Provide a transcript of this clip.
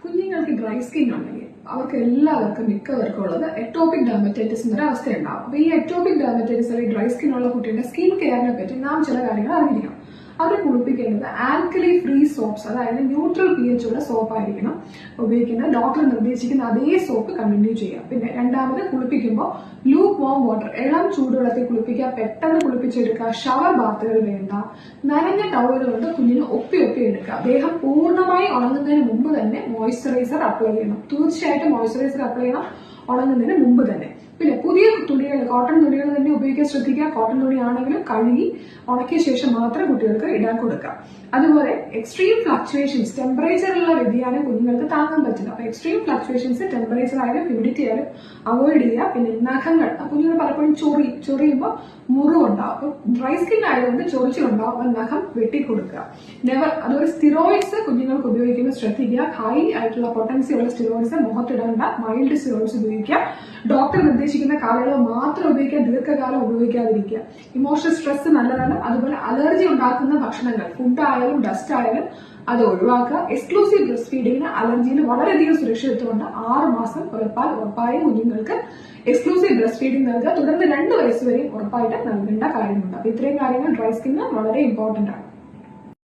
കുഞ്ഞുങ്ങൾക്ക് dry skin ഉണ്ടെങ്കിൽ അവർക്ക് എല്ലാവർക്കും മിക്കവർക്കും ഉള്ളത് എക്ടോപിക് ഡെർമറ്റൈറ്റിസ് എന്നൊരു അവസ്ഥയുണ്ടാവും. അപ്പൊ ഈ എക്ടോപിക് ഡെർമറ്റൈറ്റിസ് അല്ലെങ്കിൽ ഡ്രൈ സ്കിൻ ഉള്ള കുട്ടിയുടെ സ്കിൻ കെയറിനെ പറ്റി നാം ചില കാര്യങ്ങൾ അറിഞ്ഞിരിക്കണം. അവർ കുളിപ്പിക്കേണ്ടത് ആൽക്കലി ഫ്രീ സോപ്സ്, അതായത് ന്യൂട്രൽ pH ഉള്ള സോപ്പ് ആയിരിക്കണം ഉപയോഗിക്കുന്നത്. ഡോക്ടർ നിർദ്ദേശിക്കുന്ന അതേ സോപ്പ് കണ്ടിന്യൂ ചെയ്യാം. പിന്നെ രണ്ടാമത് കുളിപ്പിക്കുമ്പോൾ ലൂക്ക് വാം വാട്ടർ, ഇളം ചൂടുവെള്ളത്തിൽ കുളിപ്പിക്കുക, പെട്ടെന്ന് കുളിപ്പിച്ചെടുക്കുക. ഷവർ ബാത്തുകൾ വേണ്ട. നനഞ്ഞ ടവൽ കൊണ്ട് കുഞ്ഞിന് ഒപ്പി എടുക്കുക. ദേഹം പൂർണ്ണമായി ഉണങ്ങുന്നതിന് മുമ്പ് തന്നെ മോയ്സ്ചറൈസർ അപ്ലൈ ചെയ്യണം. തീർച്ചയായിട്ടും മോയ്സ്ചറൈസർ അപ്ലൈ ചെയ്യണം ഉണങ്ങുന്നതിന് മുമ്പ് തന്നെ. പിന്നെ പുതിയ തുണികൾ, കോട്ടൺ തുണികൾ തന്നെ ഉപയോഗിക്കാൻ ശ്രദ്ധിക്കുക. കോട്ടൺ തുണിയാണെങ്കിലും കഴുകി ഉണക്കിയ ശേഷം മാത്രം കുട്ടികൾക്ക് ഇടാൻ കൊടുക്കുക. അതുപോലെ എക്സ്ട്രീം ഫ്ലക്ച്വേഷൻസ്, ടെമ്പറേച്ചറിലുള്ള വ്യതിയാനം കുഞ്ഞുങ്ങൾക്ക് താങ്ങാൻ പറ്റില്ല. അപ്പൊ എക്സ്ട്രീം ഫ്ലക്ച്വേഷൻസ് ടെമ്പറേച്ചർ ആയാലും ഹ്യൂമിഡിറ്റി ആയാലും അവോയ്ഡ് ചെയ്യുക. പിന്നെ നഖങ്ങൾ, കുഞ്ഞുങ്ങൾ പലപ്പോഴും ചൊറിയുമ്പോൾ മുറിവുണ്ടാവും. അപ്പൊ ഡ്രൈ സ്കിൻ ആയതുകൊണ്ട് ചൊറിച്ചിലുണ്ടാവും. അപ്പോൾ നഖം വെട്ടിക്കൊടുക്കുക. അതുപോലെ സ്റ്റിറോയിഡ്സ് കുഞ്ഞുങ്ങൾക്ക് ഉപയോഗിക്കുന്നത് ശ്രദ്ധിക്കുക. ഹൈ ആയിട്ടുള്ള പൊട്ടൻസി ഉള്ള സ്റ്റിറോയിഡ്സ് മുഖത്തിടേണ്ട, മൈൽഡ് സ്റ്റിറോയിഡ്സ് ഉപയോഗിക്കുക. ഡോക്ടർ നിർദ്ദേശിക്കുന്ന കാലയളവ് മാത്രം ഉപയോഗിക്കുക, ദീർഘകാലം ഉപയോഗിക്കാതിരിക്കുക. ഇമോഷണൽ സ്ട്രെസ് നല്ലതാണ്. അതുപോലെ അലർജി ഉണ്ടാക്കുന്ന ഭക്ഷണങ്ങൾ, ഫുഡ് ആയാലും ഡസ്റ്റ് ആയാലും അത് ഒഴിവാക്കുക. എക്സ്ക്ലൂസീവ് ബ്രസ്റ്റ് ഫീഡിങ്ങിന് അലർജിയിൽ വളരെയധികം സുരക്ഷിതത്വമുണ്ട്. 6 മാസം ഉറപ്പായും കുഞ്ഞുങ്ങൾക്ക് എക്സ്ക്ലൂസീവ് ബ്രസ്റ്റ് ഫീഡിംഗ് നൽകുക. തുടർന്ന് 2 വയസ്സ് വരെയും ഉറപ്പായിട്ട് നൽകേണ്ട കാര്യമുണ്ട്. അപ്പൊ ഇത്രയും കാര്യങ്ങൾ ഡ്രൈ സ്കിന്നിന് വളരെ ഇമ്പോർട്ടന്റ് ആണ്.